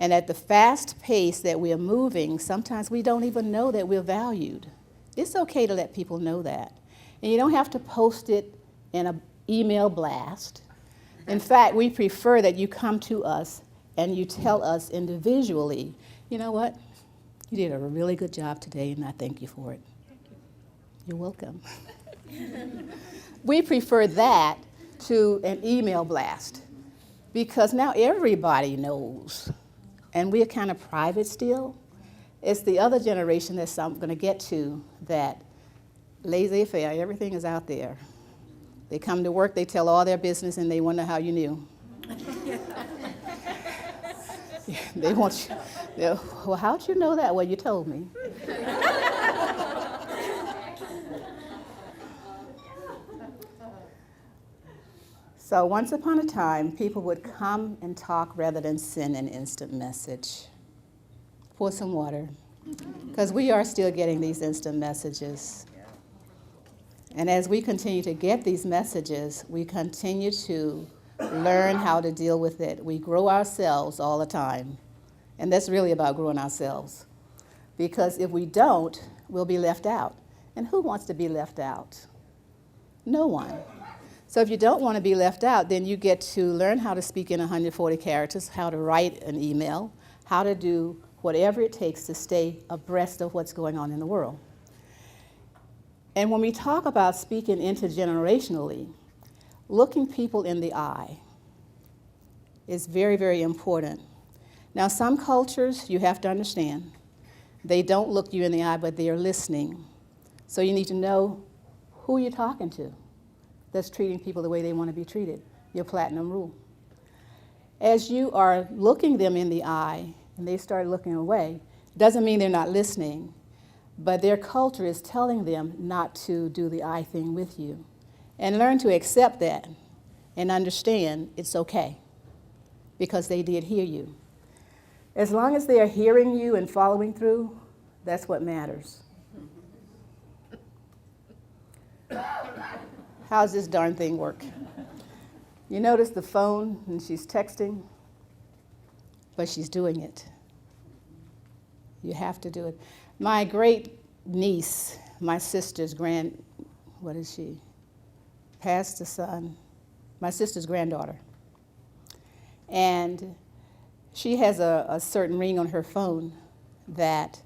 And at the fast pace that we're moving, sometimes we don't even know that we're valued. It's okay to let people know that. And you don't have to post it in an email blast. In fact, we prefer that you come to us and you tell us individually, you know what, you did a really good job today and I thank you for it. You're welcome. We prefer that to an email blast because now everybody knows. And we're kind of private still. It's the other generation that I'm going to get to that laissez-faire, everything is out there. They come to work, they tell all their business, and they wonder how you knew. They want you, well, how'd you know that? Well, you told me. So once upon a time, people would come and talk rather than send an instant message. Pour some water, because we are still getting these instant messages. And as we continue to get these messages, we continue to learn how to deal with it. We grow ourselves all the time. And that's really about growing ourselves. Because if we don't, we'll be left out. And who wants to be left out? No one. So if you don't want to be left out, then you get to learn how to speak in 140 characters, how to write an email, how to do whatever it takes to stay abreast of what's going on in the world. And when we talk about speaking intergenerationally, looking people in the eye is very, very important. Now, some cultures, you have to understand, they don't look you in the eye, but they are listening. So you need to know who you're talking to that's treating people the way they want to be treated, your platinum rule. As you are looking them in the eye and they start looking away, doesn't mean they're not listening, but their culture is telling them not to do the eye thing with you. And learn to accept that and understand it's okay because they did hear you. As long as they are hearing you and following through, that's what matters. How's this darn thing work? You notice the phone and she's texting, but she's doing it. You have to do it. My great niece, my sister's passed a son, my sister's granddaughter. And she has a certain ring on her phone that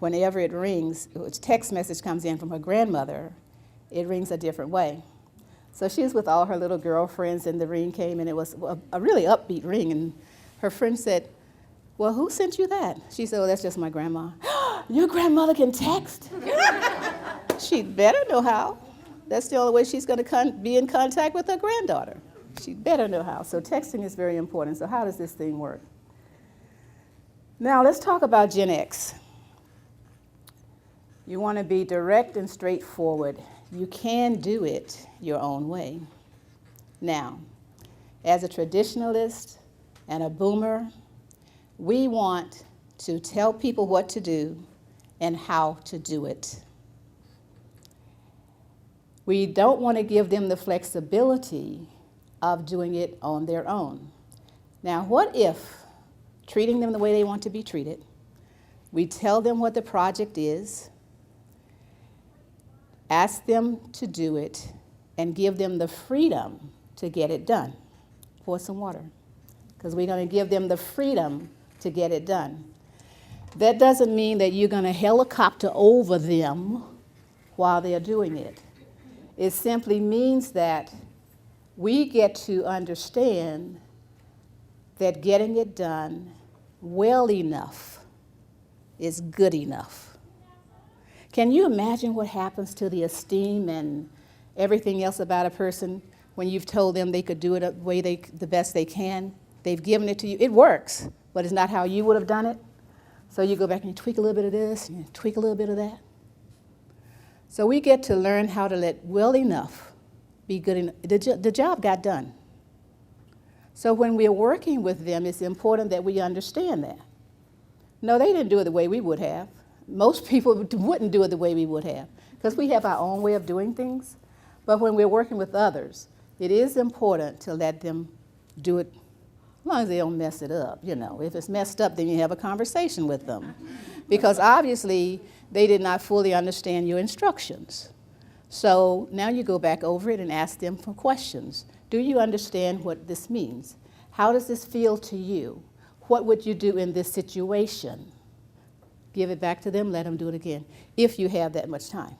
whenever it rings, a text message comes in from her grandmother, it rings a different way. So she was with all her little girlfriends and the ring came and it was a really upbeat ring. And her friend said, well, who sent you that? She said, oh, that's just my grandma. Your grandmother can text? She'd better know how. That's the only way she's going to be in contact with her granddaughter. She'd better know how. So texting is very important. So how does this thing work? Now let's talk about Gen X. You want to be direct and straightforward. You can do it your own way. Now, as a traditionalist and a boomer, we want to tell people what to do and how to do it. We don't want to give them the flexibility of doing it on their own. Now, what if, treating them the way they want to be treated, we tell them what the project is, ask them to do it, and give them the freedom to get it done. Pour some water, because we're going to give them the freedom to get it done. That doesn't mean that you're going to helicopter over them while they're doing it. It simply means that we get to understand that getting it done well enough is good enough. Can you imagine what happens to the esteem and everything else about a person when you've told them they could do it the best they can? They've given it to you. It works, but it's not how you would have done it. So you go back and you tweak a little bit of this, and you tweak a little bit of that. So we get to learn how to let well enough be good enough. The job got done. So when we're working with them, it's important that we understand that. No, they didn't do it the way we would have. Most people wouldn't do it the way we would have, because we have our own way of doing things. But when we're working with others, it is important to let them do it As long as they don't mess it up, you know. If it's messed up, then you have a conversation with them. Because obviously, they did not fully understand your instructions. So now you go back over it and ask them for questions. Do you understand what this means? How does this feel to you? What would you do in this situation? Give it back to them, let them do it again, if you have that much time.